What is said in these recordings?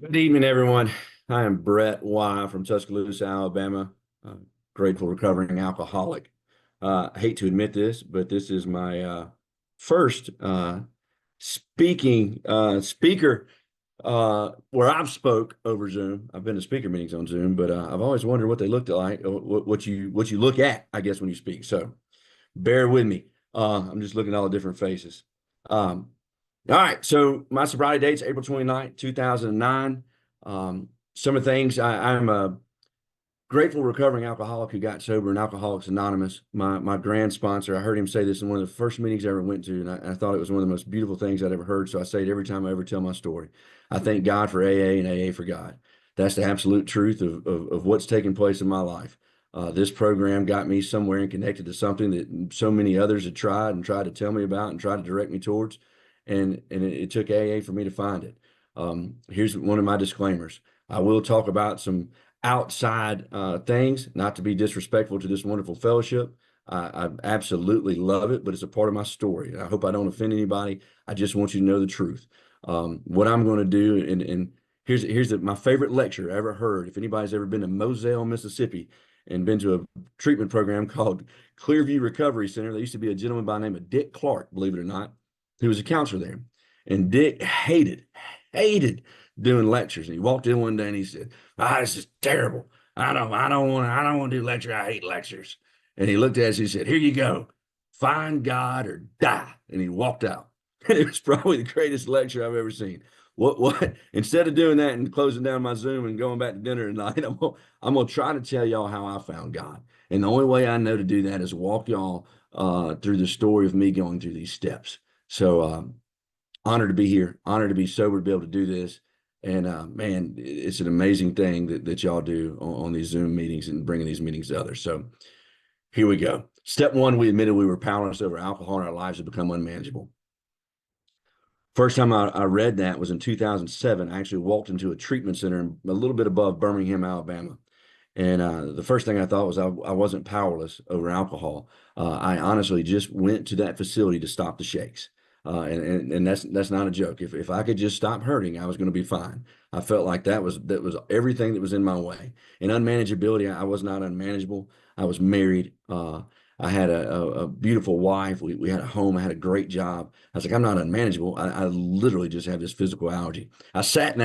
Good evening, everyone. I am Brett Y. from Tuscaloosa, Alabama, a grateful recovering alcoholic. I hate to admit this, but this is my first speaker where I've spoke over Zoom. I've been to speaker meetings on Zoom, but I've always wondered what they looked like, what you look at, I guess, when you speak. So bear with me. I'm just looking at all the different faces. Um, all right. So my sobriety date's April 29th, 2009. Some of the things I'm a grateful recovering alcoholic who got sober in Alcoholics Anonymous. My grand sponsor, I heard him say this in one of the first meetings I ever went to, and I thought it was one of the most beautiful things I'd ever heard. So I say it every time I ever tell my story. I thank God for AA and AA for God. That's the absolute truth of what's taken place in my life. This program got me somewhere and connected to something that so many others had tried to tell me about and tried to direct me towards. And it took AA for me to find it. Here's one of my disclaimers. I will talk about some outside things, not to be disrespectful to this wonderful fellowship. I absolutely love it, but it's a part of my story. I hope I don't offend anybody. I just want you to know the truth. What I'm going to do, and here's my favorite lecture I ever heard. If anybody's ever been to Moselle, Mississippi, and been to a treatment program called Clearview Recovery Center, there used to be a gentleman by the name of Dick Clark, believe it or not, who was a counselor there. And Dick hated doing lectures. And he walked in one day and he said, this is terrible. I don't want to do lecture. I hate lectures. And he looked at us and he said, here you go. Find God or die. And he walked out. And it was probably the greatest lecture I've ever seen. Instead of doing that and closing down my Zoom and going back to dinner tonight, I'm gonna try to tell y'all how I found God. And the only way I know to do that is walk y'all through the story of me going through these steps. So honored to be here, honored to be sober to be able to do this. And man, it's an amazing thing that y'all do on these Zoom meetings and bringing these meetings to others. So here we go. Step one, we admitted we were powerless over alcohol and our lives had become unmanageable. First time I read that was in 2007. I actually walked into a treatment center a little bit above Birmingham, Alabama. And the first thing I thought was I wasn't powerless over alcohol. I honestly just went to that facility to stop the shakes. And that's not a joke. If I could just stop hurting, I was going to be fine. I felt like that was everything that was in my way. And unmanageability, I was not unmanageable. I was married. I had a beautiful wife. We had a home. I had a great job. I was like, I'm not unmanageable. I literally just have this physical allergy. I sat in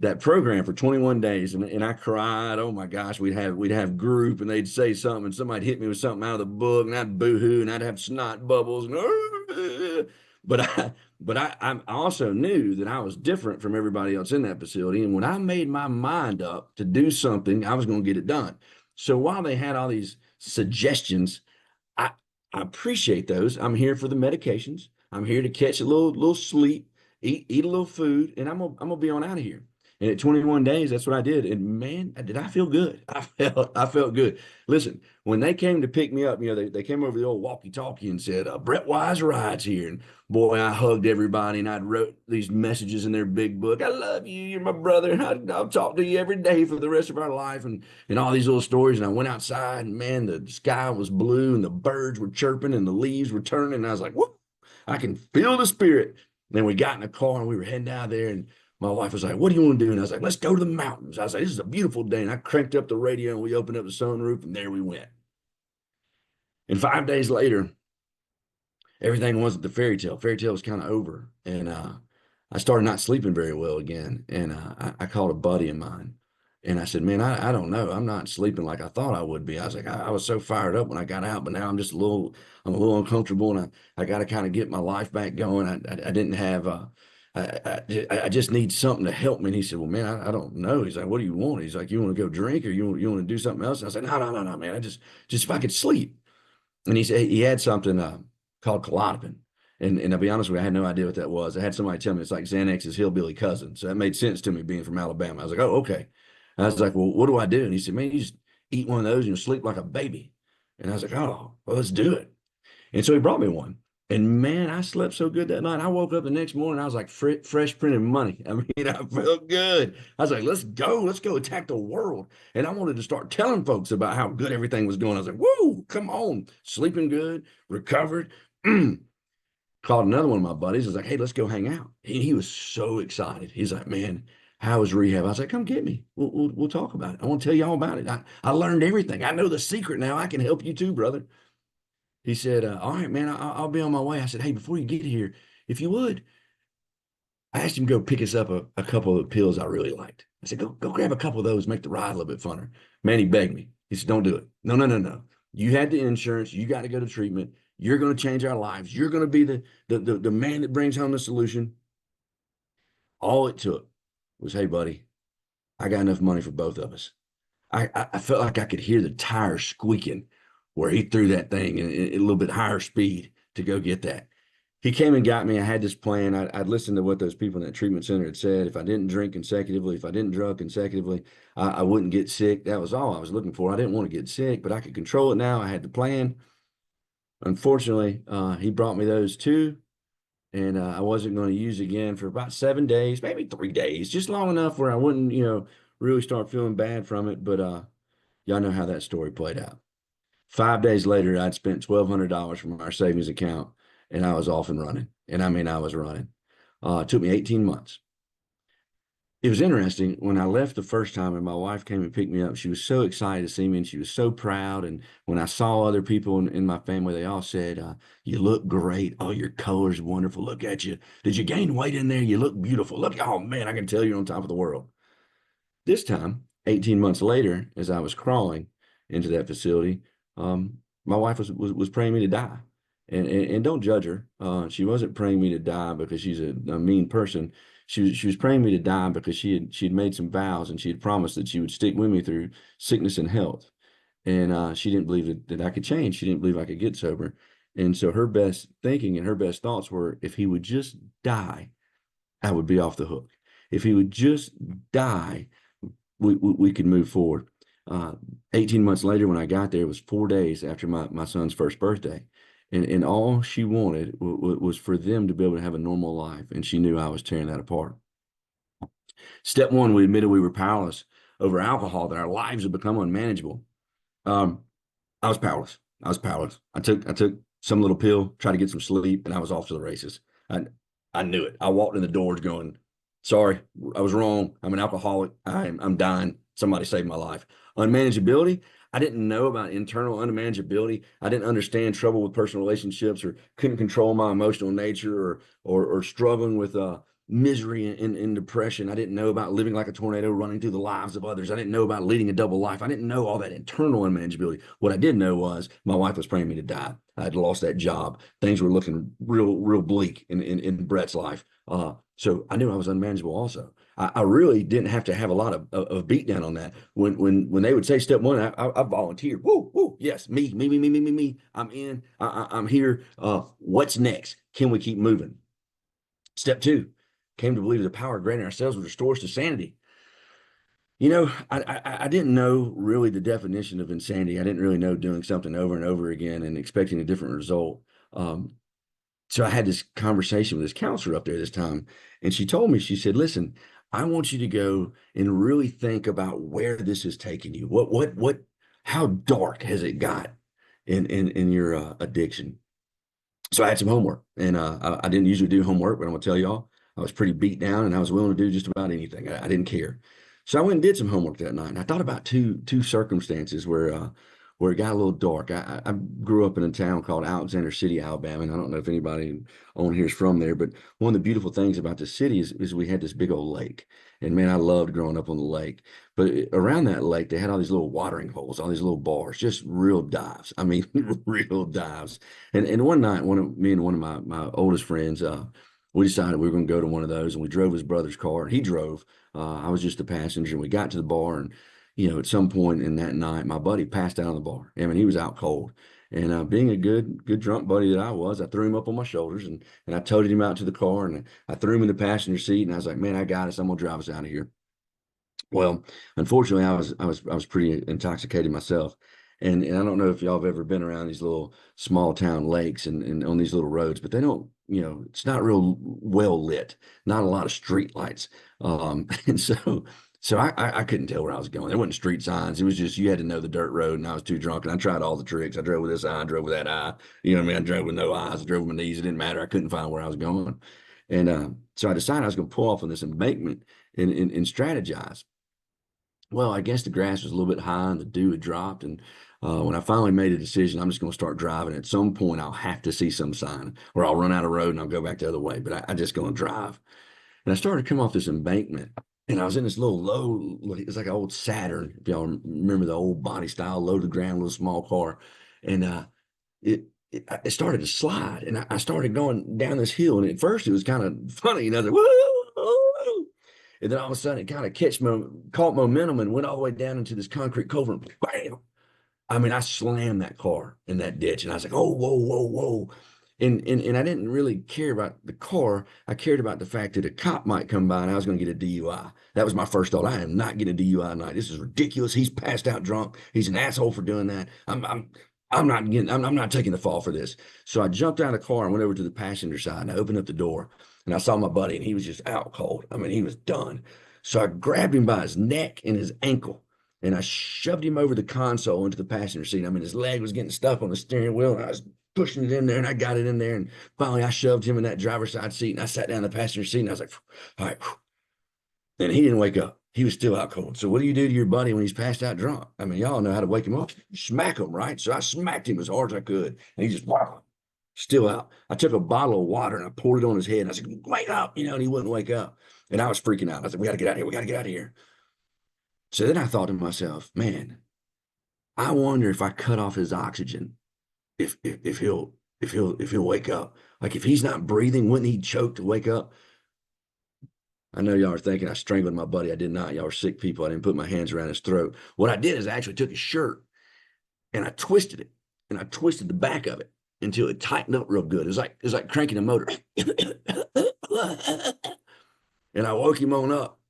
that program for 21 days and I cried. Oh my gosh, we'd have group and they'd say something and somebody'd hit me with something out of the book and I'd boo-hoo and I'd have snot bubbles and I also knew that I was different from everybody else in that facility. And when I made my mind up to do something, I was going to get it done. So while they had all these suggestions, I, I appreciate those. I'm here for the medications. I'm here to catch a little sleep, eat a little food, and I'm gonna be on out of here. And at 21 days, that's what I did. And man, did I feel good. I felt good. Listen, when they came to pick me up, they came over the old walkie-talkie and said, Brett Wise rides here. And boy, I hugged everybody and I'd wrote these messages in their big book. I love you. You're my brother. And I'll talk to you every day for the rest of our life. And all these little stories. And I went outside and man, the sky was blue and the birds were chirping and the leaves were turning. And I was like, whoop, I can feel the spirit. Then we got in the car and we were heading out there and my wife was like, what do you want to do? And I was like, let's go to the mountains. I was like, this is a beautiful day. And I cranked up the radio and we opened up the sunroof and there we went. And 5 days later, everything wasn't the fairy tale. Fairy tale was kind of over. And I started not sleeping very well again. And I called a buddy of mine and I said, man, I don't know. I'm not sleeping like I thought I would be. I was like, I was so fired up when I got out, but now I'm a little uncomfortable and I got to kind of get my life back going. I didn't have, I just need something to help me. And he said, well, man, I don't know. He's like, what do you want? He's like, you want to go drink or you want to do something else? And I said, no, man. Just if I could sleep. And he said he had something called Klonopin. And I'll be honest with you, I had no idea what that was. I had somebody tell me it's like Xanax's hillbilly cousin. So that made sense to me being from Alabama. I was like, oh, okay. And I was like, well, what do I do? And he said, man, you just eat one of those and you'll sleep like a baby. And I was like, oh, well, let's do it. And so he brought me one. And man, I slept so good that night. I woke up the next morning. I was like fresh printed money. I mean, I felt good. I was like, let's go attack the world. And I wanted to start telling folks about how good everything was going. I was like, woo, come on. Sleeping good, recovered. Called another one of my buddies. I was like, hey, let's go hang out. He was so excited. He's like, man, How was rehab? I was like, come get me. We'll talk about it. I want to tell you all about it. I learned everything. I know the secret now. I can help you too, brother. He said, all right, man, I'll be on my way. I said, hey, before you get here, if you would, I asked him to go pick us up a couple of pills I really liked. I said, go grab a couple of those, make the ride a little bit funner. Man, he begged me. He said, don't do it. No, no, no, no. You had the insurance. You got to go to treatment. You're going to change our lives. You're going to be the man that brings home the solution. All it took was, hey, buddy, I got enough money for both of us. I felt like I could hear the tires squeaking where he threw that thing in a little bit higher speed to go get that. He came and got me. I had this plan. I'd listened to what those people in that treatment center had said. If I didn't drink consecutively, if I didn't drug consecutively, I wouldn't get sick. That was all I was looking for. I didn't want to get sick, but I could control it now. I had the plan. Unfortunately, he brought me those two, and I wasn't going to use again for about 7 days, maybe 3 days, just long enough where I wouldn't, really start feeling bad from it. But y'all know how that story played out. 5 days later, I'd spent $1,200 from our savings account, and I was off and running. And I mean, I was running. It took me 18 months. It was interesting when I left the first time and my wife came and picked me up. She was so excited to see me and she was so proud. And when I saw other people in my family, they all said, you look great. Oh, your color's wonderful. Look at you. Did you gain weight in there? You look beautiful. Look, oh man, I can tell you're on top of the world. This time, 18 months later, as I was crawling into that facility, my wife was praying me to die. And don't judge her. She wasn't praying me to die because she's a mean person. She was praying me to die because she had made some vows and she had promised that she would stick with me through sickness and health. And she didn't believe that I could change. She didn't believe I could get sober. And so her best thinking and her best thoughts were, if he would just die, I would be off the hook. If he would just die, we could move forward. 18 months later, when I got there, it was 4 days after my son's first birthday. And all she wanted was for them to be able to have a normal life. And she knew I was tearing that apart. Step one, we admitted we were powerless over alcohol, that our lives had become unmanageable. Um, I was powerless. I was powerless. I took some little pill, tried to get some sleep, and I was off to the races. I knew it. I walked in the doors going, sorry, I was wrong. I'm an alcoholic. I'm dying. Somebody saved my life. Unmanageability. I didn't know about internal unmanageability. I didn't understand trouble with personal relationships, or couldn't control my emotional nature, or struggling with misery and depression. I didn't know about living like a tornado running through the lives of others. I didn't know about leading a double life. I didn't know all that internal unmanageability. What I did know was my wife was praying me to die. I had lost that job. Things were looking real bleak in Brett's life. So I knew I was unmanageable also. I really didn't have to have a lot of beat down on that. When they would say step one, I volunteered. Woo, yes, me. I'm in. I'm here. What's next? Can we keep moving? Step two, came to believe the power of granting ourselves would restore us to sanity. I didn't know really the definition of insanity. I didn't really know doing something over and over again and expecting a different result. So I had this conversation with this counselor up there this time, and she told me, she said, listen, I want you to go and really think about where this is taking you. How dark has it got in your addiction? So I had some homework, and I didn't usually do homework, but I'm gonna tell y'all, I was pretty beat down, and I was willing to do just about anything. I didn't care. So I went and did some homework that night, and I thought about two circumstances where it got a little dark. I grew up in a town called Alexander City, Alabama, and I don't know if anybody on here is from there, but one of the beautiful things about the city is we had this big old lake, and man, I loved growing up on the lake. But around that lake, they had all these little watering holes, all these little bars, just real dives. I mean, real dives. And one night, me and one of my oldest friends, we decided we were going to go to one of those, and we drove his brother's car. He drove. I was just a passenger, and we got to the bar, and at some point in that night, my buddy passed out on the bar. I mean, he was out cold. And being a good drunk buddy that I was, I threw him up on my shoulders, and I toted him out to the car, and I threw him in the passenger seat, and I was like, man, I got us. I'm gonna drive us out of here. Well, unfortunately, I was pretty intoxicated myself. And I don't know if y'all have ever been around these little small town lakes and on these little roads, but they don't, it's not real well lit, not a lot of street lights. And so I couldn't tell where I was going. There wasn't street signs. It was just, you had to know the dirt road, and I was too drunk, and I tried all the tricks. I drove with this eye, I drove with that eye. You know what I mean? I drove with no eyes. I drove with my knees. It didn't matter. I couldn't find where I was going. And so I decided I was going to pull off on this embankment and strategize. Well, I guess the grass was a little bit high and the dew had dropped. And when I finally made a decision, I'm just going to start driving. At some point, I'll have to see some sign or I'll run out of road and I'll go back the other way. But I just going to drive. And I started to come off this embankment. And I was in this little low, it's like an old Saturn, if y'all remember the old body style, low to the ground, little small car. And it started to slide. And I started going down this hill. And at first, it was kind of funny, like, woo! And then all of a sudden, it kind of caught momentum and went all the way down into this concrete culvert. Bam! I mean, I slammed that car in that ditch, and I was like, "Oh, whoa, whoa, whoa!" And I didn't really care about the car. I cared about the fact that a cop might come by and I was going to get a DUI. That was my first thought. I am not getting a DUI tonight. This is ridiculous. He's passed out drunk. He's an asshole for doing that. I'm not taking the fall for this. So I jumped out of the car and went over to the passenger side and I opened up the door and I saw my buddy and he was just out cold. I mean, he was done. So I grabbed him by his neck and his ankle and I shoved him over the console into the passenger seat. I mean, his leg was getting stuck on the steering wheel and I was pushing it in there and I got it in there. And finally I shoved him in that driver's side seat and I sat down in the passenger seat and I was like, all right. And he didn't wake up. He was still out cold. So what do you do to your buddy when he's passed out drunk? I mean, y'all know how to wake him up. Smack him, right? So I smacked him as hard as I could. And he just, wow, still out. I took a bottle of water and I poured it on his head. And I said, wake up, and he wouldn't wake up. And I was freaking out. I said, we got to get out of here. We got to get out of here. So then I thought to myself, man, I wonder if I cut off his oxygen, if he'll wake up. Like if he's not breathing, wouldn't he choke to wake up? I know y'all are thinking I strangled my buddy. I did not. Y'all are sick people. I didn't put my hands around his throat. What I did is I actually took his shirt and I twisted it and I twisted the back of it until it tightened up real good. It was like cranking a motor. And I woke him on up.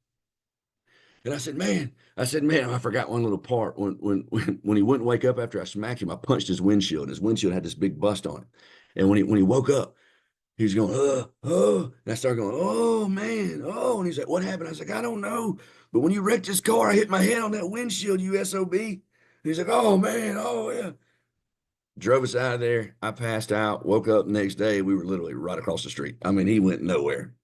And I said, man, I forgot one little part. When he wouldn't wake up after I smacked him, I punched his windshield. And his windshield had this big bust on it. And when he woke up, he was going, oh. And I started going, oh, man, oh. And he's like, what happened? I was like, I don't know. But when you wrecked this car, I hit my head on that windshield, you SOB. And he's like, oh, man, oh, yeah. Drove us out of there. I passed out, woke up the next day. We were literally right across the street. I mean, he went nowhere.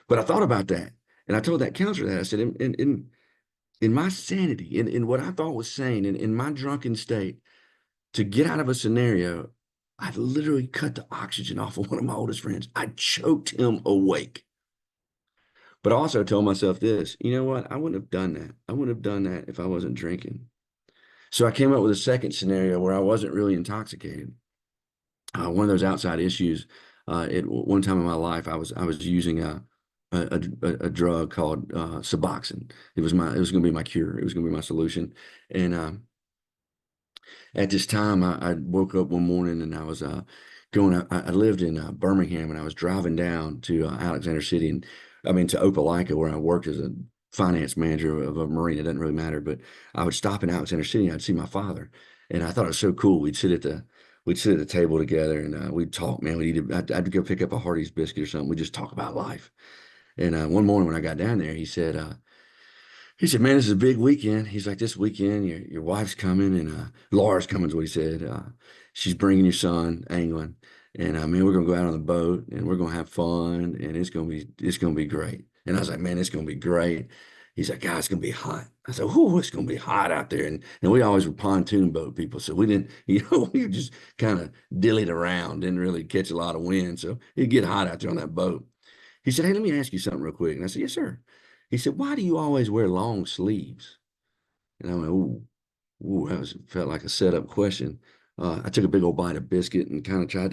But I thought about that. And I told that counselor that. I said, in my sanity, in what I thought was sane, in my drunken state, to get out of a scenario, I literally cut the oxygen off of one of my oldest friends. I choked him awake. But I also told myself this, you know what? I wouldn't have done that. I wouldn't have done that if I wasn't drinking. So I came up with a second scenario where I wasn't really intoxicated. One of those outside issues. At one time in my life, I was using a drug called Suboxone. It was going to be my cure. It was going to be my solution. And at this time, I woke up one morning and I was I lived in Birmingham and I was driving down to Alexander City and to Opelika where I worked as a finance manager of a marine. It doesn't really matter, but I would stop in Alexander City and I'd see my father. And I thought it was so cool. We'd sit at the table together and we'd talk, man. I'd go pick up a Hardee's biscuit or something. We'd just talk about life. And one morning when I got down there, he said, man, this is a big weekend. He's like, this weekend, your wife's coming and Laura's coming is what he said. She's bringing your son angling. And man, we're gonna go out on the boat and we're gonna have fun and it's gonna be great. And I was like, man, it's gonna be great. He's like, God, it's gonna be hot. I said, oh, it's gonna be hot out there. And we always were pontoon boat people. So we didn't, we just kind of dillied around, didn't really catch a lot of wind. So it'd get hot out there on that boat. He said, hey, let me ask you something real quick. And I said, yes, sir. He said, why do you always wear long sleeves? And I went, felt like a setup question. I took a big old bite of biscuit and kind of tried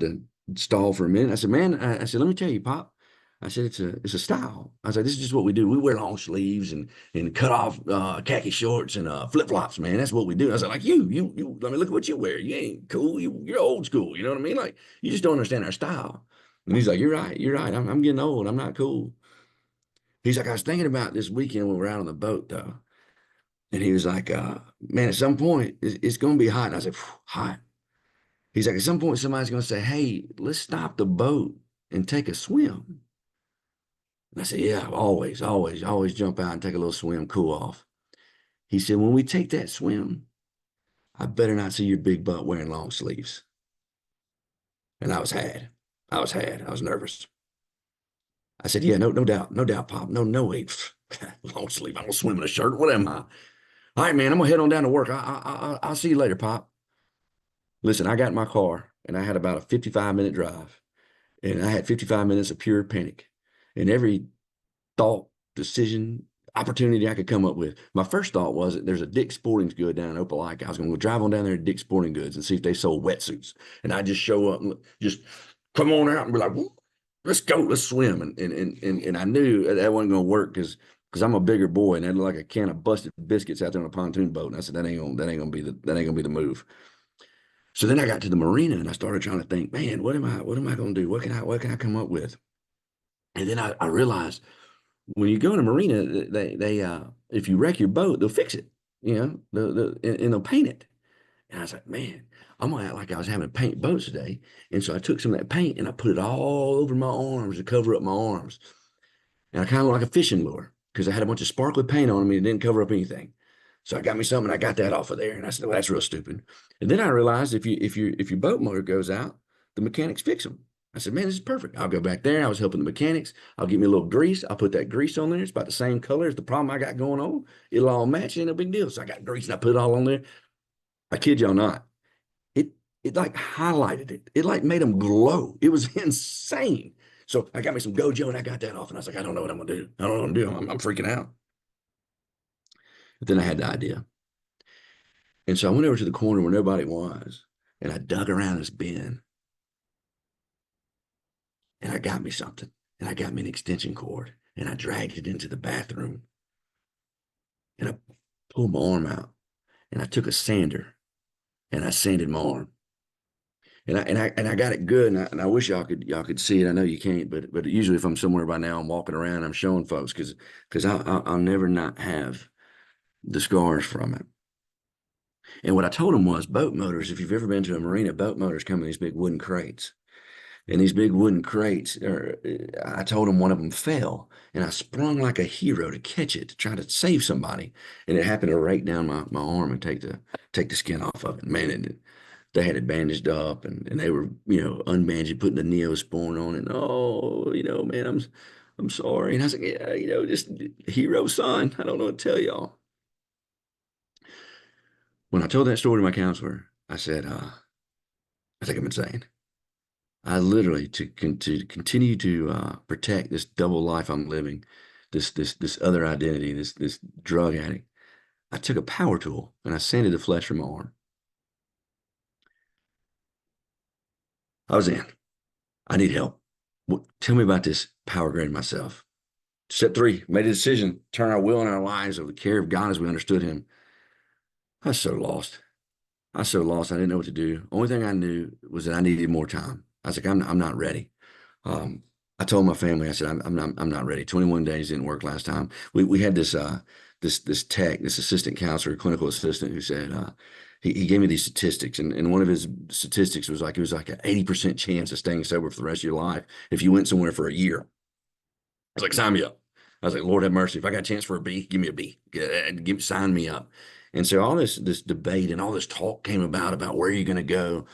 to stall for a minute. I said, man, I said, let me tell you, Pop. I said, it's a style. I said, this is just what we do. We wear long sleeves and cut off khaki shorts and flip flops, man. That's what we do. I said, like you. I mean, look at what you wear. You ain't cool. You're old school. You know what I mean? Like you just don't understand our style. And he's like, you're right. You're right. I'm getting old. I'm not cool. He's like, I was thinking about this weekend when we were out on the boat though. And he was like, man, at some point it's going to be hot. And I said, hot. He's like, at some point somebody's going to say, hey, let's stop the boat and take a swim. And I said, yeah, always jump out and take a little swim, cool off. He said, when we take that swim, I better not see your big butt wearing long sleeves. And I was nervous. I said, yeah, no doubt, no doubt, Pop. No way. Long sleeve. I don't swim in a shirt. What am I? All right, man, I'm gonna head on down to work. I'll see you later, Pop. Listen, I got in my car and I had about a 55-minute drive, and I had 55 minutes of pure panic. And every thought, decision, opportunity I could come up with. My first thought was that there's a Dick's Sporting Goods down in Opelika. I was going to go drive on down there to Dick's Sporting Goods and see if they sold wetsuits. And I just show up and just come on out and be like, let's go, let's swim. And I knew that wasn't going to work because I'm a bigger boy and I had like a can of busted biscuits out there on a pontoon boat. And I said, that ain't gonna be the move. So then I got to the marina and I started trying to think, man, what am I going to do? What can I come up with? And then I realized when you go in a marina, they if you wreck your boat, they'll fix it, and they'll paint it. And I was like, man, I'm gonna act like I was having to paint boats today. And so I took some of that paint and I put it all over my arms to cover up my arms. And I kind of looked like a fishing lure because I had a bunch of sparkly paint on me and it didn't cover up anything. So I got me something. I got that off of there, and I said, "Well, that's real stupid." And then I realized if your boat motor goes out, the mechanics fix them. I said, "Man, this is perfect." I'll go back there. I was helping the mechanics. I'll get me a little grease. I'll put that grease on there. It's about the same color as the problem I got going on. It'll all match. Ain't no big deal. So I got grease and I put it all on there. I kid y'all not. It it like highlighted it. It like made them glow. It was insane. So I got me some Gojo and I got that off. And I was like, I don't know what I'm gonna do. I don't know what I'm doing. I'm freaking out. But then I had the idea. And so I went over to the corner where nobody was, and I dug around this bin, and I got me something, and I got me an extension cord, and I dragged it into the bathroom, and I pulled my arm out, and I took a sander, and I sanded my arm, and I got it good, and I wish y'all could see it. I know you can't, but usually if I'm somewhere by now, I'm walking around, I'm showing folks because I'll never not have the scars from it. And what I told them was boat motors. If you've ever been to a marina, boat motors come in these big wooden crates. And these big wooden crates, I told him one of them fell, and I sprung like a hero to catch it to try to save somebody, and it happened to rake down my arm and take the skin off of it. Man, they had it bandaged up, and they were unbandaged, putting the Neosporin on it. And, oh, man, I'm sorry. And I was like, yeah, just hero son. I don't know what to tell y'all. When I told that story to my counselor, I said, I think I'm insane. I literally to continue to protect this double life I'm living, this other identity, this drug addict. I took a power tool and I sanded the flesh from my arm. I was in. I need help. Tell me about this power grade myself. Step three, made a decision, turn our will and our lives over the care of God as we understood Him. I was so lost. I was so lost. I didn't know what to do. Only thing I knew was that I needed more time. I was like, I'm not ready. Um, I told my family, I said, I'm not ready. 21 days didn't work last time. We had this tech, this assistant counselor, clinical assistant who said, he gave me these statistics, and one of his statistics was like, it was like an 80% chance of staying sober for the rest of your life if you went somewhere for a year. I was like, sign me up. I was like, Lord have mercy. If I got a chance for a B, give me a B. Sign me up. And so all this debate and all this talk came about where you're going to go.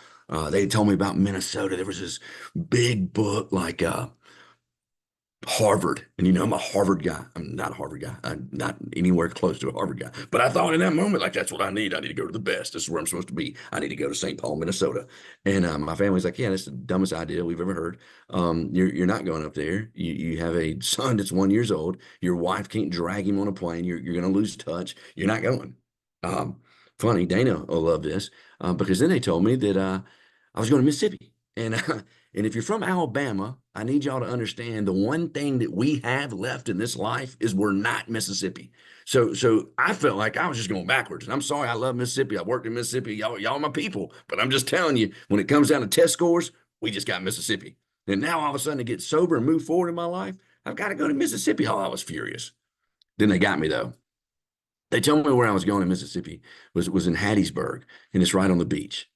They told me about Minnesota. There was this big book like Harvard. And I'm a Harvard guy. I'm not a Harvard guy. I'm not anywhere close to a Harvard guy. But I thought in that moment, like, that's what I need. I need to go to the best. This is where I'm supposed to be. I need to go to St. Paul, Minnesota. And my family's like, yeah, that's the dumbest idea we've ever heard. You're not going up there. You have a son that's 1 year old. Your wife can't drag him on a plane. You're going to lose touch. You're not going. Um, Funny, Dana will love this because then they told me that I was going to Mississippi. And and if you're from Alabama, I need y'all to understand the one thing that we have left in this life is we're not Mississippi. So I felt like I was just going backwards. And I'm sorry, I love Mississippi. I worked in Mississippi. Y'all my people. But I'm just telling you, when it comes down to test scores, we just got Mississippi. And now all of a sudden to get sober and move forward in my life, I've got to go to Mississippi. Oh, I was furious. Then they got me though. They told me where I was going in Mississippi was in Hattiesburg, and it's right on the beach.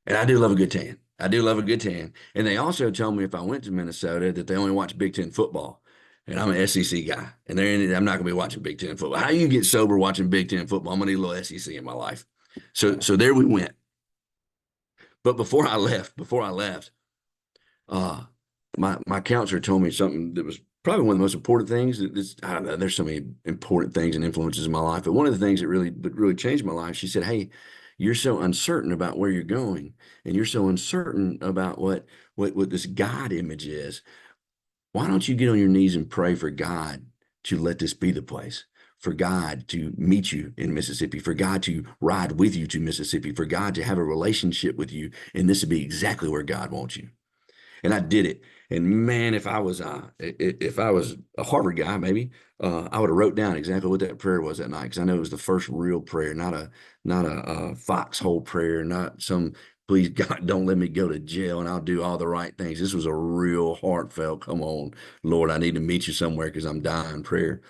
And I do love a good tan. I do love a good tan. And they also told me if I went to Minnesota that they only watch Big Ten football. And I'm an SEC guy. And I'm not going to be watching Big Ten football. How you get sober watching Big Ten football? I'm going to need a little SEC in my life. So there we went. But before I left, uh, my counselor told me something that was probably one of the most important things. I don't know. There's so many important things and influences in my life, but one of the things that really changed my life. She said, "Hey, you're so uncertain about where you're going, and you're so uncertain about what this God image is. Why don't you get on your knees and pray for God to let this be the place?" For God to meet you in Mississippi, for God to ride with you to Mississippi, for God to have a relationship with you, and this would be exactly where God wants you. And I did it. And man, if I was a Harvard guy, maybe I would have wrote down exactly what that prayer was that night, because I know it was the first real prayer, not a foxhole prayer, not some please God don't let me go to jail and I'll do all the right things. This was a real heartfelt, come on, Lord, I need to meet you somewhere because I'm dying prayer.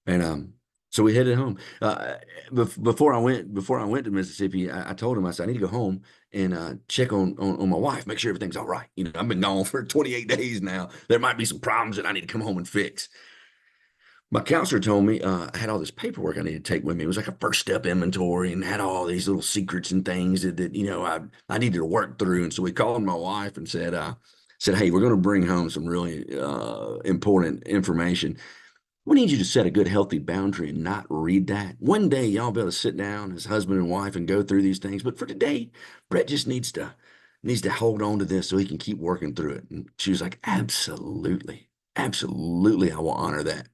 And so we headed home. Before I went to Mississippi, I told him, I said, I need to go home and check on my wife, make sure everything's all right. I've been gone for 28 days now. There might be some problems that I need to come home and fix. My counselor told me I had all this paperwork I needed to take with me. It was like a first step inventory and had all these little secrets and things that I needed to work through. And so we called my wife and said, hey, we're going to bring home some really important information. We need you to set a good, healthy boundary and not read that. One day, y'all be able to sit down as husband and wife and go through these things. But for today, Brett just needs to hold on to this so he can keep working through it. And she was like, absolutely, absolutely, I will honor that.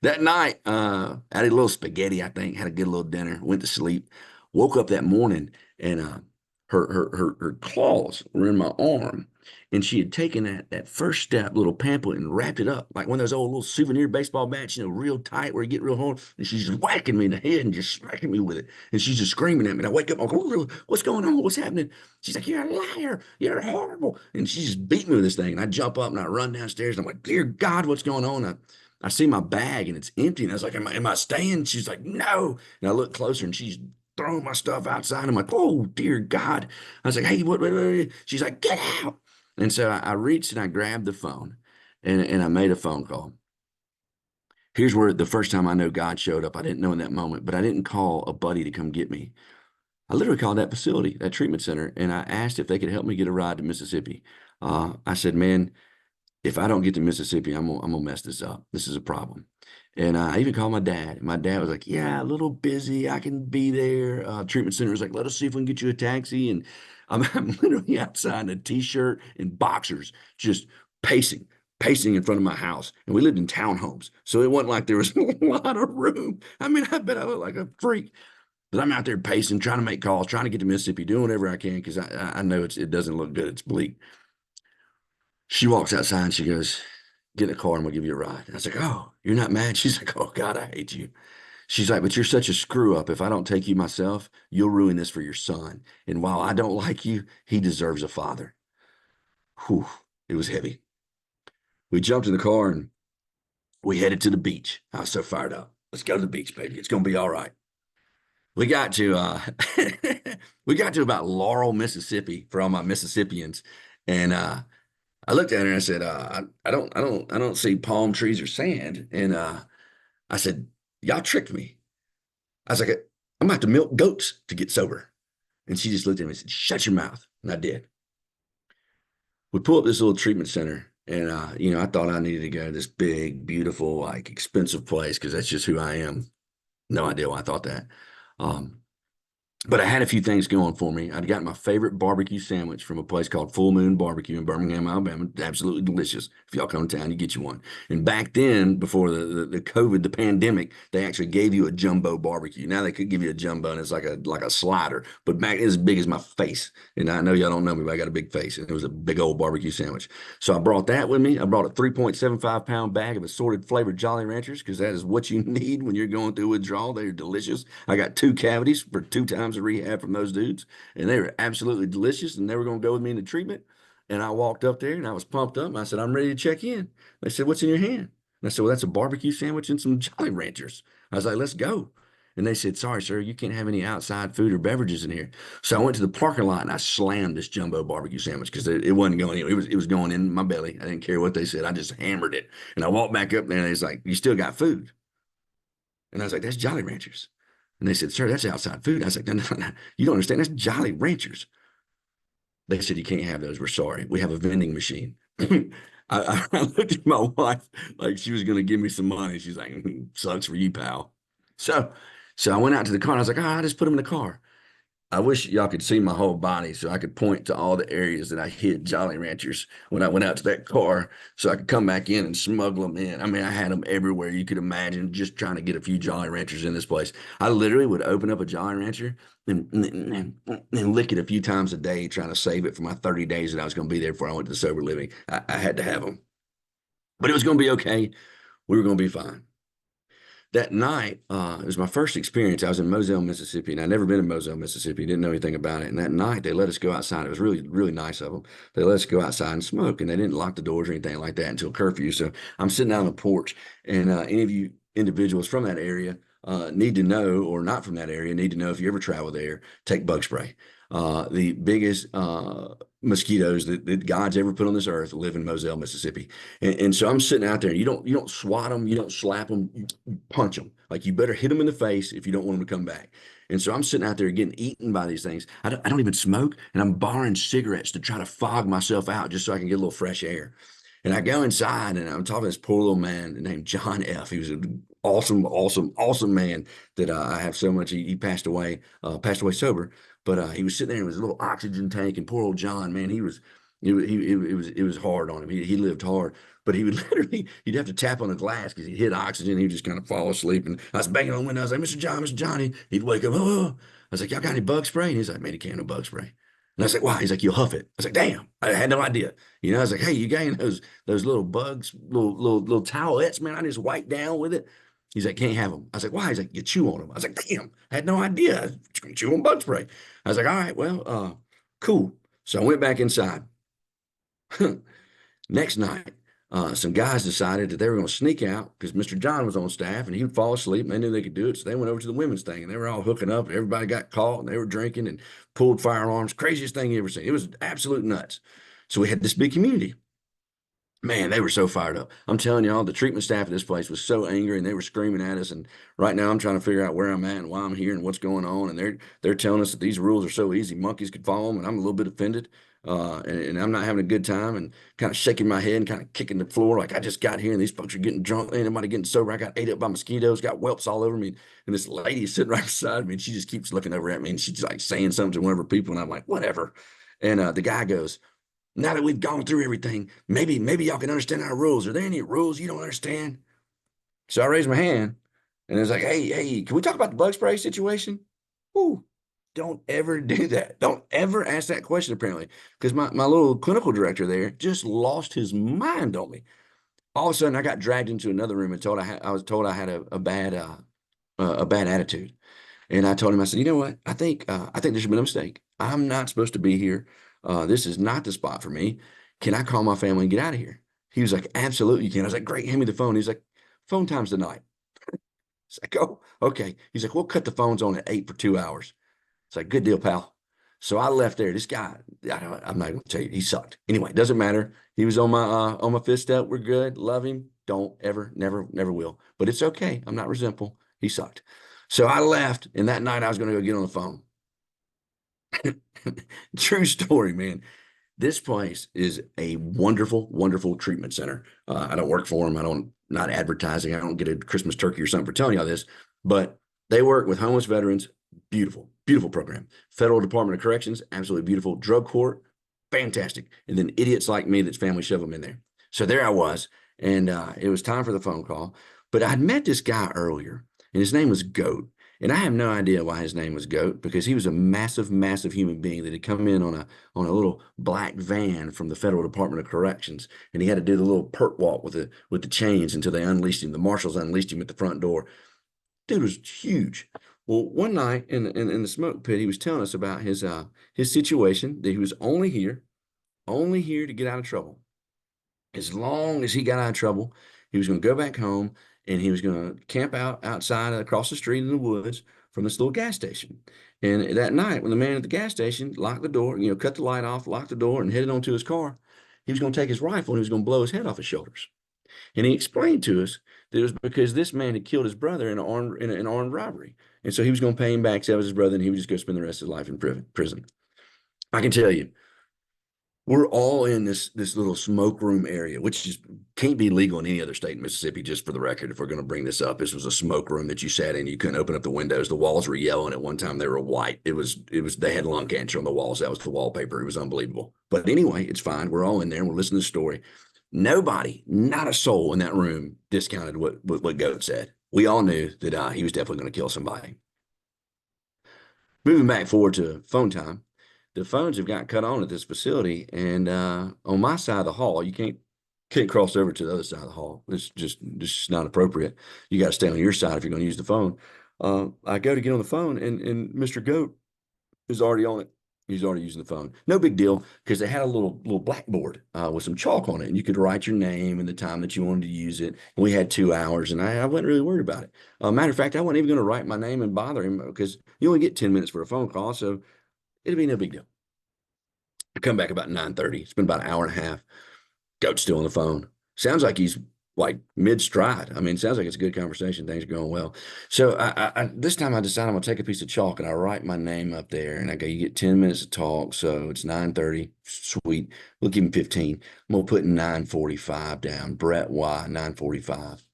That night, I had a little spaghetti, I think, had a good little dinner, went to sleep, woke up that morning, and her claws were in my arm. And she had taken that first step little pamphlet and wrapped it up like one of those old little souvenir baseball bats, real tight where you get real hard. And she's just whacking me in the head and just smacking me with it. And she's just screaming at me. And I wake up, I go, what's going on? What's happening? She's like, you're a liar. You're horrible. And she just beat me with this thing. And I jump up and I run downstairs. And I'm like, dear God, what's going on? I see my bag and it's empty. And I was like, am I staying? She's like, no. And I look closer and she's throwing my stuff outside. I'm like, oh, dear God. I was like, hey, what? She's like, get out. And so I reached and I grabbed the phone and I made a phone call. Here's where the first time I know God showed up. I didn't know in that moment, but I didn't call a buddy to come get me. I literally called that facility, that treatment center, and I asked if they could help me get a ride to Mississippi. I said, man, if I don't get to Mississippi, I'm gonna mess this up. This is a problem. And I even called my dad. My dad was like, yeah, a little busy. I can be there. Treatment center was like, let us see if we can get you a taxi. And I'm literally outside in a t-shirt and boxers, just pacing, pacing in front of my house. And we lived in townhomes. So it wasn't like there was a lot of room. I mean, I bet I look like a freak. But I'm out there pacing, trying to make calls, trying to get to Mississippi, doing whatever I can because I know it doesn't look good. It's bleak. She walks outside and she goes, get in the car and we'll give you a ride. And I was like, oh, you're not mad? She's like, oh God, I hate you. She's like, but you're such a screw up. If I don't take you myself, you'll ruin this for your son. And while I don't like you, he deserves a father. Whew, it was heavy. We jumped in the car and we headed to the beach. I was so fired up. Let's go to the beach, baby. It's gonna be all right. We got to we got to about Laurel, Mississippi for all my Mississippians. And I looked at her and I said, I don't see palm trees or sand. And I said, y'all tricked me. I was like, I'm about to milk goats to get sober. And she just looked at me and said, shut your mouth. And I did. We pull up this little treatment center. And, I thought I needed to go to this big, beautiful, like expensive place because that's just who I am. No idea why I thought that. Um, But I had a few things going for me. I'd got my favorite barbecue sandwich from a place called Full Moon Barbecue in Birmingham, Alabama. Absolutely delicious. If y'all come to town, you get you one. And back then, before the COVID, the pandemic, they actually gave you a jumbo barbecue. Now they could give you a jumbo, and it's like a slider. But back it's as big as my face. And I know y'all don't know me, but I got a big face. And it was a big old barbecue sandwich. So I brought that with me. I brought a 3.75-pound bag of assorted flavored Jolly Ranchers because that is what you need when you're going through withdrawal. They're delicious. I got 2 cavities for 2 times of rehab from those dudes, and they were absolutely delicious. And they were going to go with me into treatment. And I walked up there and I was pumped up. I said, I'm ready to check in. They said, what's in your hand? And I said, well, that's a barbecue sandwich and some Jolly Ranchers. I was like, let's go. And they said, sorry, sir, you can't have any outside food or beverages in here. So I went to the parking lot and I slammed this jumbo barbecue sandwich because it wasn't going anywhere. It was going in my belly. I didn't care what they said. I just hammered it. And I walked back up there and they was like, you still got food? And I was like, that's Jolly Ranchers. And they said, sir, that's outside food. I was like, no, no, no, you don't understand. That's Jolly Ranchers. They said, you can't have those. We're sorry. We have a vending machine. I looked at my wife like she was going to give me some money. She's like, sucks for you, pal. So, so I went out to the car and I was like, I just put him in the car. I wish y'all could see my whole body so I could point to all the areas that I hid Jolly Ranchers when I went out to that car so I could come back in and smuggle them in. I mean, I had them everywhere you could imagine, just trying to get a few Jolly Ranchers in this place. I literally would open up a Jolly Rancher and lick it a few times a day, trying to save it for my 30 days that I was going to be there before I went to sober living. I had to have them, but it was going to be okay. We were going to be fine. That night, it was my first experience. I was in Moselle, Mississippi, and I'd never been in Moselle, Mississippi. Didn't know anything about it. And that night, they let us go outside. It was really, really nice of them. They let us go outside and smoke, and they didn't lock the doors or anything like that until curfew. So I'm sitting out on the porch, and any of you individuals from that area need to know, or not from that area, need to know if you ever travel there, take bug spray. The biggest mosquitoes that God's ever put on this earth live in Moselle, Mississippi. And so I'm sitting out there. You don't swat them, you don't slap them, you punch them. Like you better hit them in the face if you don't want them to come back. And so I'm sitting out there getting eaten by these things. I don't even smoke, and I'm borrowing cigarettes to try to fog myself out just so I can get a little fresh air. And I go inside and I'm talking to this poor little man named John F. He was an awesome, awesome, awesome man that I have so much. He passed away sober, but he was sitting there in his little oxygen tank. And poor old John, man, it was hard on him. He lived hard, but he would literally he'd have to tap on the glass because he hit oxygen. He'd just kind of fall asleep. And I was banging on the window. I was like, Mr. John, Mr. Johnny. He'd wake up. Oh, I was like, y'all got any bug spray? And he's like, man, he can't no bug spray. And I was like, why? He's like, you'll huff it. I was like, damn, I had no idea. I was like, hey, you got any of those little bugs, little towelettes, man? I just wipe down with it. He's like, can't have them. I was like, why? He's like, you chew on them. I was like, damn, I had no idea. I was gonna chew on bug spray. I was like, all right, well, cool. So I went back inside. Next night, some guys decided that they were going to sneak out because Mr. John was on staff and he would fall asleep and they knew they could do it. So they went over to the women's thing and they were all hooking up. Everybody got caught and they were drinking and pulled firearms. Craziest thing you ever seen. It was absolute nuts. So we had this big community. Man, they were so fired up. I'm telling y'all, the treatment staff at this place was so angry and they were screaming at us. And right now I'm trying to figure out where I'm at and why I'm here and what's going on. And they're telling us that these rules are so easy, monkeys could follow them. And I'm a little bit offended. And I'm not having a good time and kind of shaking my head and kind of kicking the floor like I just got here and these folks are getting drunk. Ain't nobody getting sober. I got ate up by mosquitoes, got whelps all over me. And this lady is sitting right beside me and she just keeps looking over at me and she's like saying something to one of her people. And I'm like, whatever. And the guy goes, now that we've gone through everything, maybe y'all can understand our rules. Are there any rules you don't understand? So I raised my hand and it was like, hey, can we talk about the bug spray situation? Ooh, don't ever do that. Don't ever ask that question, apparently, because my little clinical director there just lost his mind on me. All of a sudden, I got dragged into another room and I was told I had a bad attitude. And I told him, I said, you know what? I think there should be a mistake. I'm not supposed to be here. This is not the spot for me. Can I call my family and get out of here? He was like, absolutely you can. I was like, great, hand me the phone. He's like, phone time's tonight. It's like, oh, okay. He's like, we'll cut the phones on at 8 for 2 hours. It's like, good deal, pal. So I left there. This guy, I'm not going to tell you, he sucked. Anyway, it doesn't matter. He was on my fifth step. We're good. Love him. Don't ever, never, never will. But it's okay. I'm not resentful. He sucked. So I left, and that night I was going to go get on the phone. True story, man. This place is a wonderful, wonderful treatment center. I don't work for them. Not advertising. I don't get a Christmas turkey or something for telling y'all this, but they work with homeless veterans. Beautiful, beautiful program. Federal Department of Corrections, absolutely beautiful. Drug court, fantastic. And then idiots like me that's family shove them in there. So there I was, and it was time for the phone call. But I'd met this guy earlier, and his name was Goat. And I have no idea why his name was Goat because he was a massive, massive human being that had come in on a little black van from the Federal Department of Corrections, and he had to do the little perk walk with the chains until they unleashed him. The marshals unleashed him at the front door. Dude was huge. Well, one night in the smoke pit, he was telling us about his situation, that he was only here to get out of trouble. As long as he got out of trouble, he was going to go back home and he was going to camp out outside across the street in the woods from this little gas station. And that night, when the man at the gas station locked the door, cut the light off, locked the door, and headed onto his car, he was going to take his rifle and he was going to blow his head off his shoulders. And he explained to us that it was because this man had killed his brother in an armed robbery. And so he was going to pay him back, save his brother, and he would just go spend the rest of his life in prison. I can tell you, We're all in this little smoke room area, which is can't be legal in any other state in Mississippi. Just for the record, if we're going to bring this up, this was a smoke room that you sat in. You couldn't open up the windows. The walls were yellow, and at one time they were white. It was they had lung cancer on the walls. That was the wallpaper. It was unbelievable. But anyway, it's fine. We're all in there. And we're listening to the story. Nobody, not a soul in that room discounted what Goat said. We all knew that he was definitely going to kill somebody. Moving back forward to phone time, the phones have got cut on at this facility, and on my side of the hall, you can't cross over to the other side of the hall. It's just not appropriate. You got to stay on your side if you're going to use the phone. I go to get on the phone, and Mr. Goat is already on it. He's already using the phone. No big deal because they had a little blackboard with some chalk on it, and you could write your name and the time that you wanted to use it. And we had 2 hours, and I wasn't really worried about it. Matter of fact, I wasn't even going to write my name and bother him because you only get 10 minutes for a phone call, so it'd be no big deal. I come back about 9:30. It's been about an hour and a half. Goat's still on the phone. Sounds like he's like mid stride. I mean, sounds like it's a good conversation. Things are going well. So this time I decide I'm gonna take a piece of chalk and I write my name up there and I go, you get 10 minutes to talk. So it's 9:30. Sweet. We'll give him 15. I'm gonna put 9:45 down. Brett Y 9:45.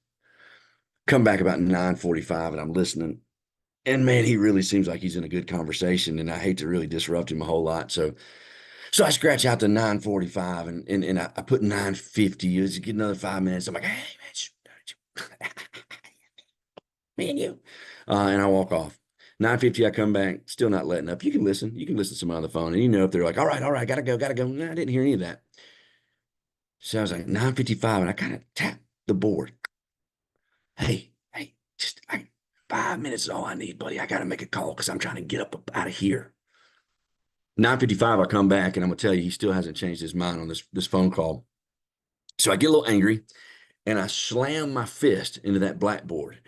Come back about 9:45 and I'm listening. And man, he really seems like he's in a good conversation. And I hate to really disrupt him a whole lot. So I scratch out the 9:45 and I put 9:50. Let's get another 5 minutes. I'm like, hey, man, me and you. And I walk off. 9:50, I come back, still not letting up. You can listen. You can listen to someone on the phone. And you know if they're like, all right, gotta go, gotta go. No, I didn't hear any of that. So I was like, 9:55, and I kind of tapped the board. Hey, just 5 minutes is all I need, buddy. I gotta make a call because I'm trying to get up out of here. 9:55, I come back and I'm gonna tell you he still hasn't changed his mind on this phone call. So I get a little angry and I slam my fist into that blackboard.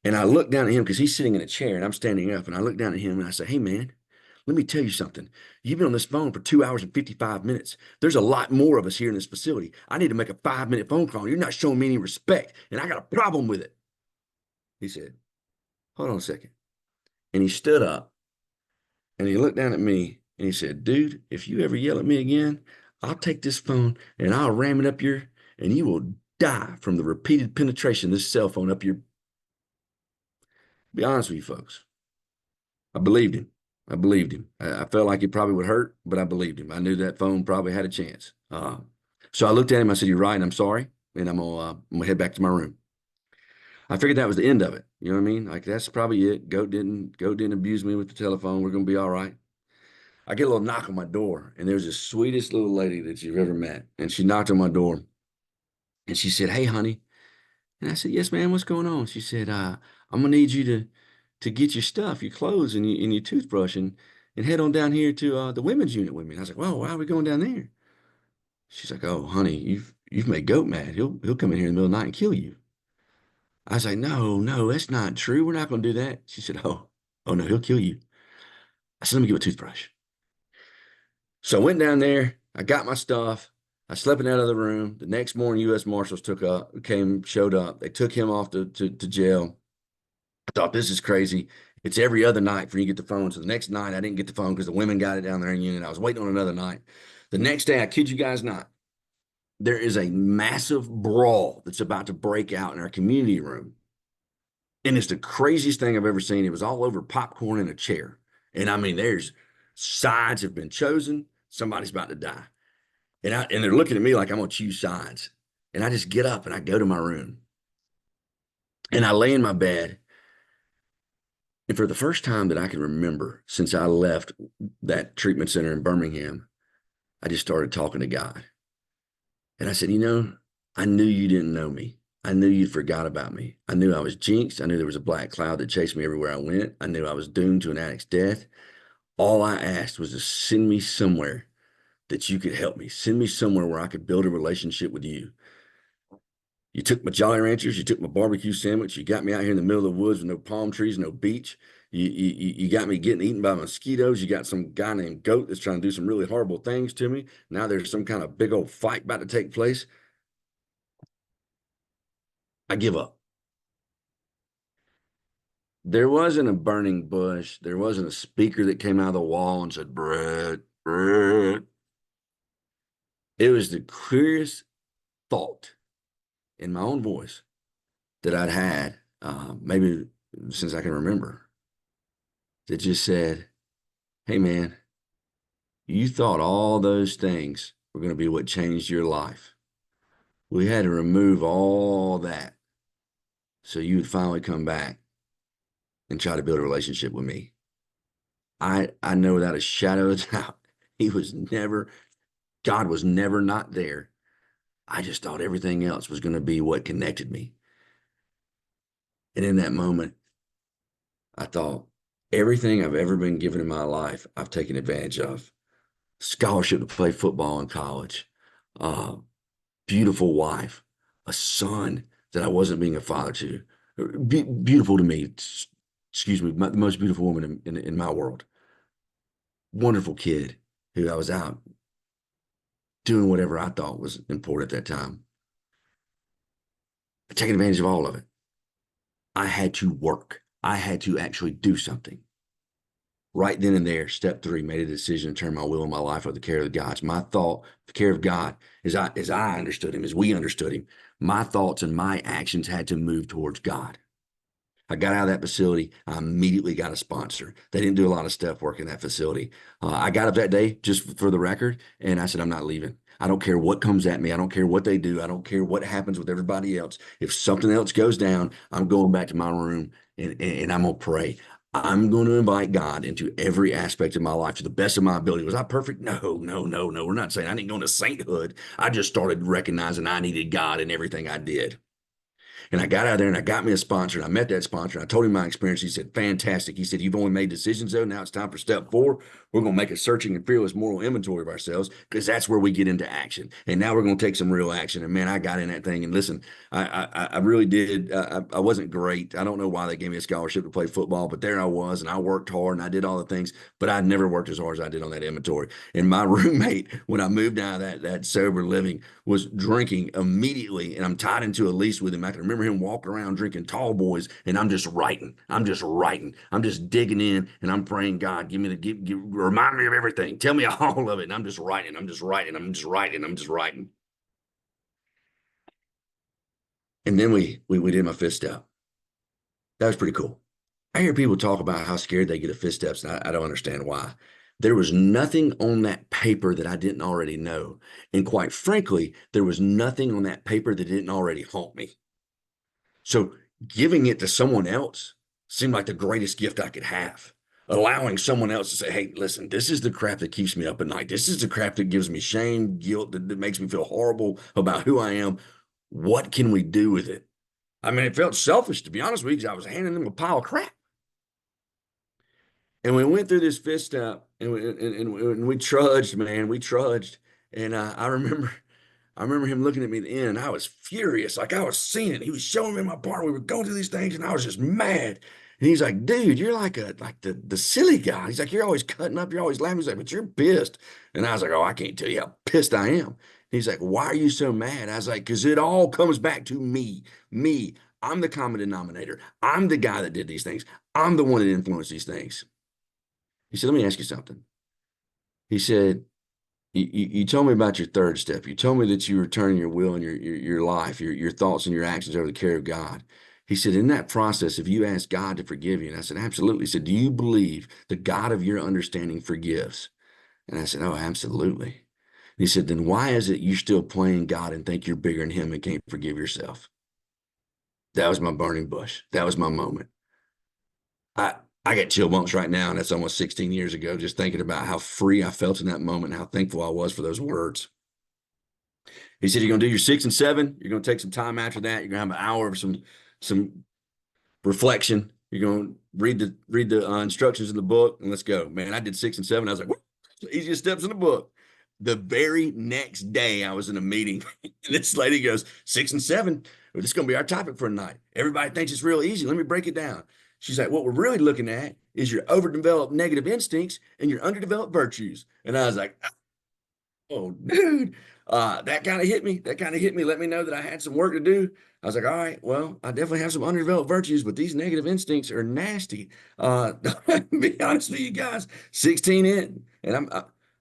And I look down at him because he's sitting in a chair and I'm standing up. And I look down at him and I say, hey man, let me tell you something. You've been on this phone for 2 hours and 55 minutes. There's a lot more of us here in this facility. I need to make a 5 minute phone call. You're not showing me any respect, and I got a problem with it. He said, hold on a second. And he stood up and he looked down at me and he said, dude, if you ever yell at me again, I'll take this phone and I'll ram it up your, and you will die from the repeated penetration of this cell phone up your. Be honest with you, folks. I believed him. I believed him. I felt like it probably would hurt, but I believed him. I knew that phone probably had a chance. So I looked at him. I said, you're right. And I'm sorry. And I'm gonna head back to my room. I figured that was the end of it. You know what I mean? Like that's probably it. Goat didn't abuse me with the telephone. We're gonna be all right. I get a little knock on my door, and there's the sweetest little lady that you've ever met. And she knocked on my door and she said, hey, honey. And I said, yes, ma'am, what's going on? She said, I'm gonna need you to get your stuff, your clothes and your toothbrush and head on down here to the women's unit with me. And I was like, well, why are we going down there? She's like, oh, honey, you've made Goat mad. He'll come in here in the middle of the night and kill you. I was like, no, that's not true. We're not gonna do that. She said, oh no, he'll kill you. I said, let me get a toothbrush. So I went down there, I got my stuff, I slept in that other room. The next morning, U.S. Marshals showed up. They took him off to jail. I thought this is crazy. It's every other night for you to get the phone. So the next night I didn't get the phone because the women got it down there in unit. I was waiting on another night. The next day, I kid you guys not, there is a massive brawl that's about to break out in our community room. And it's the craziest thing I've ever seen. It was all over popcorn in a chair. And I mean, there's sides have been chosen. Somebody's about to die. And they're looking at me like I'm gonna choose sides. And I just get up and I go to my room. And I lay in my bed. And for the first time that I can remember since I left that treatment center in Birmingham, I just started talking to God. And I said, I knew you didn't know me. I knew you forgot about me. I knew I was jinxed. I knew there was a black cloud that chased me everywhere I went. I knew I was doomed to an addict's death. All I asked was to send me somewhere that you could help me. Send me somewhere where I could build a relationship with you. You took my Jolly Ranchers, you took my barbecue sandwich, you got me out here in the middle of the woods with no palm trees, no beach. You got me getting eaten by mosquitoes. You got some guy named Goat that's trying to do some really horrible things to me. Now there's some kind of big old fight about to take place. I give up. There wasn't a burning bush. There wasn't a speaker that came out of the wall and said, Brett, Brett. It was the clearest thought in my own voice that I'd had, maybe since I can remember, that just said, "Hey, man, you thought all those things were going to be what changed your life. We had to remove all that so you would finally come back and try to build a relationship with me." I know without a shadow of doubt, he was never, God was never not there. I just thought everything else was going to be what connected me. And in that moment, I thought everything I've ever been given in my life, I've taken advantage of. Scholarship to play football in college, uh, beautiful wife, a son that I wasn't being a father to. Beautiful to me, excuse me, the most beautiful woman in my world. Wonderful kid who I was out doing whatever I thought was important at that time. Taking advantage of all of it. I had to work. I had to actually do something. Right then and there, step three, made a decision to turn my will and my life over to the care of the gods. My thought, the care of God, as I understood him, as we understood him, my thoughts and my actions had to move towards God. I got out of that facility. I immediately got a sponsor. They didn't do a lot of step work in that facility. I got up that day, just for the record, and I said, I'm not leaving. I don't care what comes at me. I don't care what they do. I don't care what happens with everybody else. If something else goes down, I'm going back to my room and I'm going to pray. I'm going to invite God into every aspect of my life to the best of my ability. Was I perfect? No, no, no, no. We're not saying I didn't go into sainthood. I just started recognizing I needed God in everything I did. And I got out there and I got me a sponsor and I met that sponsor. And I told him my experience. He said, fantastic. He said, you've only made decisions though. Now it's time for step four. We're going to make a searching and fearless moral inventory of ourselves because that's where we get into action. And now we're going to take some real action. And man, I got in that thing and listen, I really did. I wasn't great. I don't know why they gave me a scholarship to play football, but there I was and I worked hard and I did all the things, but I never worked as hard as I did on that inventory. And my roommate, when I moved out of that sober living, was drinking immediately, and I'm tied into a lease with him. I can remember him walking around drinking tall boys, and I'm just writing. I'm just writing. I'm just digging in, and I'm praying, God, remind me of everything. Tell me all of it. And I'm just writing. I'm just writing. I'm just writing. I'm just writing. And then we did my fifth step. That was pretty cool. I hear people talk about how scared they get of fifth steps, and I don't understand why. There was nothing on that paper that I didn't already know. And quite frankly, there was nothing on that paper that didn't already haunt me. So giving it to someone else seemed like the greatest gift I could have. Allowing someone else to say, hey, listen, this is the crap that keeps me up at night. This is the crap that gives me shame, guilt, that makes me feel horrible about who I am. What can we do with it? I mean, it felt selfish, to be honest with you, because I was handing them a pile of crap. And we went through this fifth step and we trudged, man. We trudged. And I remember him looking at me at the end, and I was furious. Like I was seeing it. He was showing me my part. We were going through these things, and I was just mad. And he's like, dude, you're like the silly guy. He's like, you're always cutting up, you're always laughing. He's like, but you're pissed. And I was like, oh, I can't tell you how pissed I am. He's like, why are you so mad? I was like, because it all comes back to me. Me. I'm the common denominator. I'm the guy that did these things. I'm the one that influenced these things. He said, let me ask you something. He said, you told me about your third step. You told me that you were turning your will and your life, your thoughts and your actions over the care of God. He said, in that process, if you ask God to forgive you, and I said, absolutely. He said, do you believe the God of your understanding forgives? And I said, oh, absolutely. And he said, then why is it you're still playing God and think you're bigger than him and can't forgive yourself? That was my burning bush. That was my moment. I I get chill bumps right now, and that's almost 16 years ago, just thinking about how free I felt in that moment, and how thankful I was for those words. He said, you're going to do your 6 and 7. You're going to take some time after that. You're going to have an hour of some reflection. You're going to read the instructions in the book, and let's go. Man, I did 6 and 7. I was like, easiest steps in the book. The very next day, I was in a meeting, and this lady goes, 6 and 7. Well, this is going to be our topic for tonight. Everybody thinks it's real easy. Let me break it down. She's like, what we're really looking at is your overdeveloped negative instincts and your underdeveloped virtues. And I was like, oh, dude, that kind of hit me. That kind of hit me. Let me know that I had some work to do. I was like, all right, well, I definitely have some underdeveloped virtues, but these negative instincts are nasty. To be honest with you guys, 16 in, and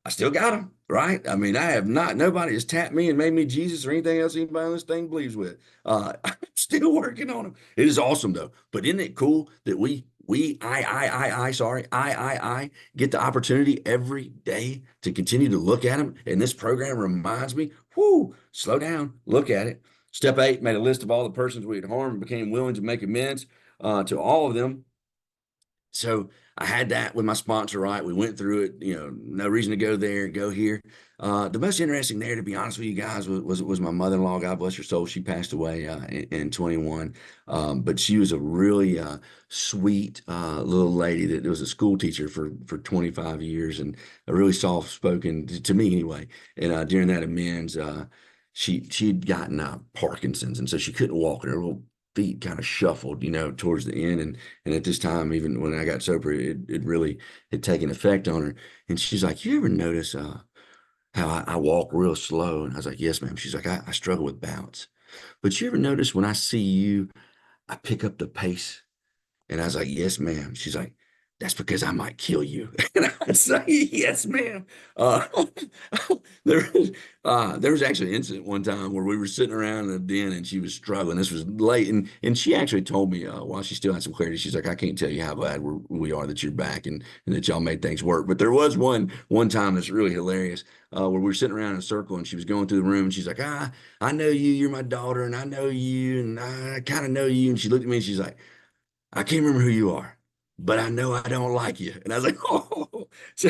I still got them, right? I mean, I have not, nobody has tapped me and made me Jesus or anything else anybody on this thing believes with. I'm still working on them. It is awesome though. But isn't it cool that I get the opportunity every day to continue to look at them? And this program reminds me, whoo, slow down, look at it. Step 8, made a list of all the persons we had harmed and became willing to make amends to all of them. So I had that with my sponsor, right? We went through it, no reason to go there and go here. The most interesting there, to be honest with you guys, was my mother-in-law. God bless her soul. She passed away in 21. But she was a really sweet little lady that was a school teacher for 25 years and a really soft-spoken to me anyway. And during that amends, she'd gotten Parkinson's, and so she couldn't walk, and her little feet kind of shuffled, towards the end. And at this time, even when I got sober, it really had taken effect on her. And she's like, "You ever notice how I walk real slow?" And I was like, "Yes, ma'am." She's like, I struggle with balance. But you ever notice when I see you, I pick up the pace?" And I was like, "Yes, ma'am." She's like, "That's because I might kill you." And I was like, "Yes, ma'am." Uh, there was actually an incident one time where we were sitting around in a den and she was struggling. This was late, and she actually told me while she still had some clarity, she's like, "I can't tell you how glad we are that you're back and that y'all made things work." But there was one time that's really hilarious where we were sitting around in a circle and she was going through the room and she's like, I know you, you're my daughter, and I know you, and I kind of know you." And she looked at me and she's like, "I can't remember who you are, but I know I don't like you." And I was like, "Oh," so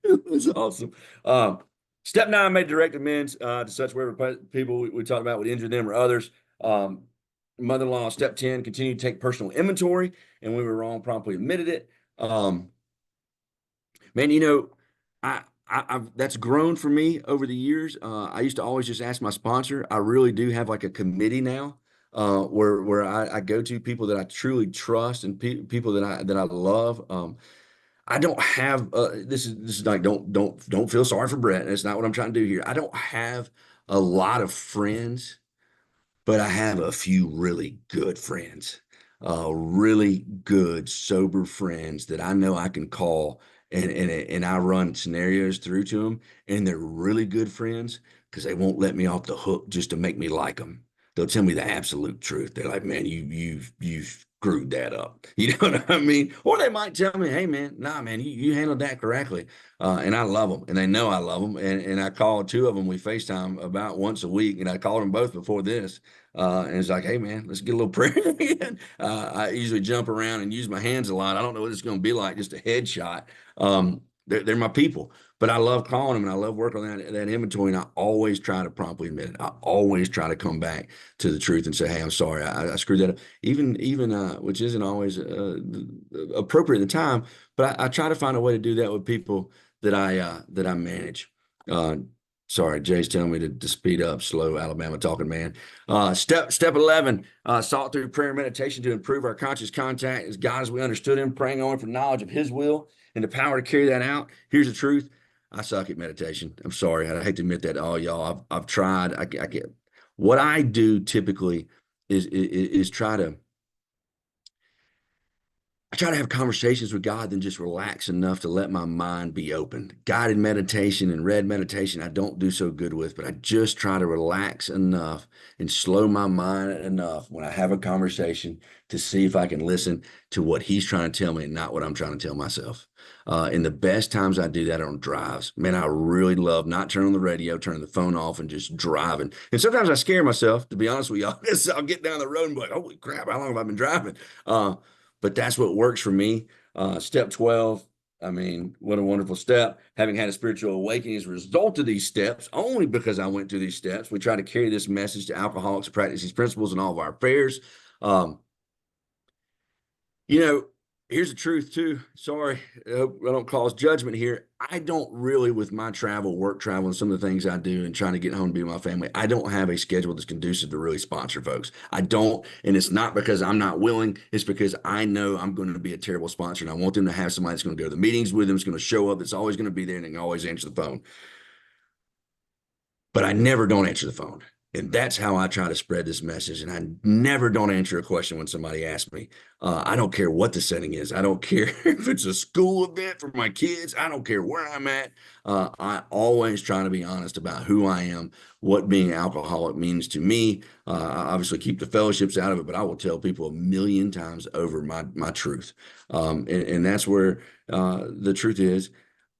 it was awesome. Um, Step 9, made direct amends to such wherever people we talked about would injure them or others. Um, Mother-in-law, step 10, continue to take personal inventory, and we were wrong, promptly admitted it. Man, I've that's grown for me over the years. I used to always just ask my sponsor. I really do have like a committee now, where I go to people that I truly trust and people that I love. I don't have this is like don't feel sorry for Brett. That's not what I'm trying to do here. I don't have a lot of friends, but I have a few really good friends, really good, sober friends that I know I can call and I run scenarios through to them, and they're really good friends because they won't let me off the hook just to make me like them. They'll tell me the absolute truth. They're like, "Man, you screwed that up." You know what I mean? Or they might tell me, "Hey, man, nah, man, you handled that correctly." And I love them, and they know I love them. And I call two of them. We FaceTime about once a week, and I called them both before this. And it's like, "Hey, man, let's get a little prayer in." I usually jump around and use my hands a lot. I don't know what it's going to be like, just a headshot. They're my people, but I love calling them and I love working on that inventory. And I always try to promptly admit it. I always try to come back to the truth and say, "Hey, I'm sorry. I screwed that up." Even which isn't always appropriate at the time, but I try to find a way to do that with people that I manage. Uh, Sorry, Jay's telling me to speed up. Slow Alabama talking man. Step 11, sought through prayer and meditation to improve our conscious contact as God as we understood him, praying on for knowledge of his will and the power to carry that out. Here's the truth. I suck at meditation. I'm sorry. I hate to admit that to all y'all. I've tried. I get what I do typically is I try to have conversations with God, then just relax enough to let my mind be open. Guided meditation and read meditation, I don't do so good with, but I just try to relax enough and slow my mind enough when I have a conversation to see if I can listen to what he's trying to tell me and not what I'm trying to tell myself. And the best times I do that are on drives. Man, I really love not turning on the radio, turning the phone off, and just driving. And sometimes I scare myself, to be honest with y'all. I'll get down the road and be like, "Holy crap, how long have I been driving?" But that's what works for me. Step 12, I mean, what a wonderful step. Having had a spiritual awakening as a result of these steps, only because I went through these steps, we try to carry this message to alcoholics, practice these principles in all of our affairs. Um, you know, Here's the truth too. Sorry, I hope I don't cause judgment here. I don't really, with my travel, work travel, and some of the things I do and trying to get home to be with my family, I don't have a schedule that's conducive to really sponsor folks. I don't, and it's not because I'm not willing. It's because I know I'm going to be a terrible sponsor, and I want them to have somebody that's going to go to the meetings with them, that's going to show up, that's always going to be there, and they can always answer the phone. But I never don't answer the phone. And that's how I try to spread this message. And I never don't answer a question when somebody asks me. I don't care what the setting is. I don't care if it's a school event for my kids. I don't care where I'm at. I always try to be honest about who I am, what being alcoholic means to me. I obviously keep the fellowships out of it, but I will tell people a million times over my truth. And that's where the truth is.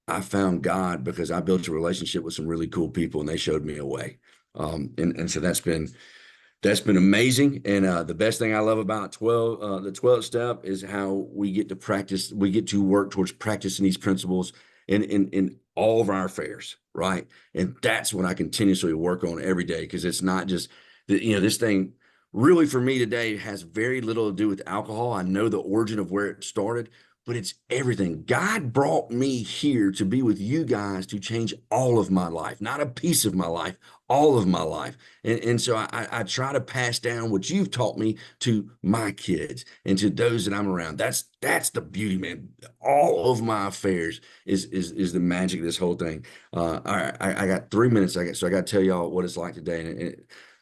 I found God because I built a relationship with some really cool people and they showed me a way. And so that's been amazing. And the best thing I love about the 12th step is how we get to practice, we get to work towards practicing these principles in all of our affairs, right? And that's what I continuously work on every day because it's not just this thing really for me today has very little to do with alcohol. I know the origin of where it started, but it's everything. God brought me here to be with you guys to change all of my life, not a piece of my life, all of my life. And so I try to pass down what you've taught me to my kids and to those that I'm around. That's the beauty, man. All of my affairs is the magic of this whole thing. All right, I got 3 minutes. So I got to tell y'all what it's like today. And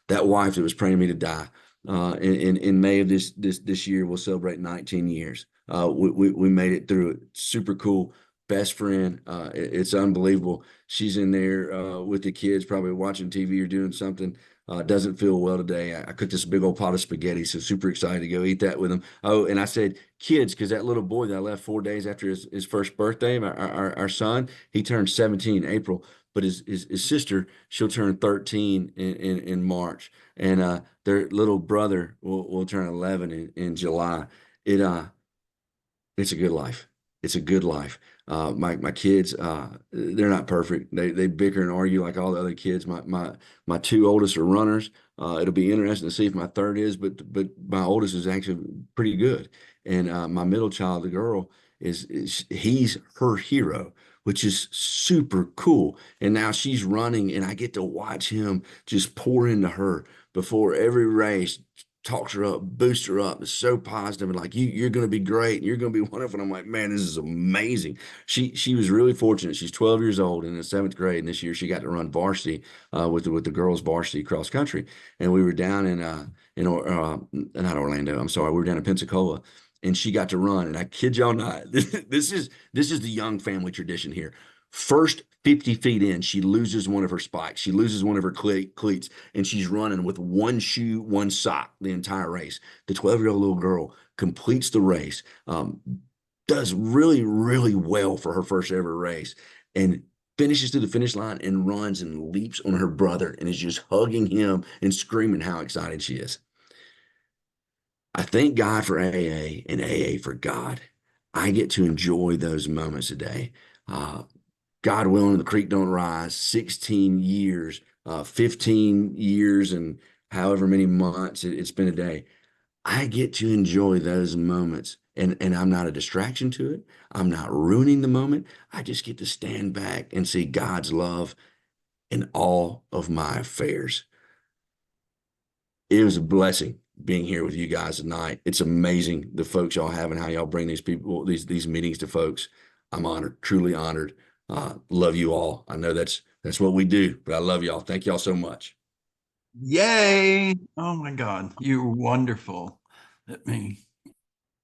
that wife that was praying me to die. In May of this year, we'll celebrate 19 years. We made it through it. Super cool. Best friend. It's unbelievable. She's in there with the kids, probably watching TV or doing something. Doesn't feel well today. I cooked this big old pot of spaghetti, so super excited to go eat that with him. Oh, and I said kids because that little boy that I left 4 days after his first birthday, our son, he turned 17 in April, but his sister, she'll turn 13 in March, and their little brother will turn 11 in July. It it's a good life. It's a good life. My kids, they're not perfect. They bicker and argue like all the other kids. My two oldest are runners. It'll be interesting to see if my third is, but my oldest is actually pretty good. And my middle child, the girl, is he's her hero, which is super cool. And now she's running, and I get to watch him just pour into her before every race, talks her up, boosts her up. It's so positive and like you're going to be great. And you're going to be wonderful. And I'm like, man, this is amazing. She was really fortunate. She's 12 years old in the seventh grade, and this year she got to run varsity with the girls varsity cross country. And we were down not Orlando. I'm sorry, we were down in Pensacola. And she got to run, and I kid y'all not. This is the young family tradition here. First 50 feet in, she loses one of her spikes. She loses one of her cleats, and she's running with one shoe, one sock the entire race. The 12-year-old little girl completes the race, does really, really well for her first ever race, and finishes to the finish line and runs and leaps on her brother and is just hugging him and screaming how excited she is. I thank God for AA and AA for God. I get to enjoy those moments today. God willing, the creek don't rise. 16 years, 15 years, and however many months it's been a day. I get to enjoy those moments, and I'm not a distraction to it. I'm not ruining the moment. I just get to stand back and see God's love in all of my affairs. It was a blessing being here with you guys tonight. It's amazing the folks y'all have and how y'all bring these people, these meetings to folks. I'm honored, truly honored. Love you all. I know that's what we do, but I love y'all. Thank y'all so much. Yay! Oh my God, you're wonderful. Let me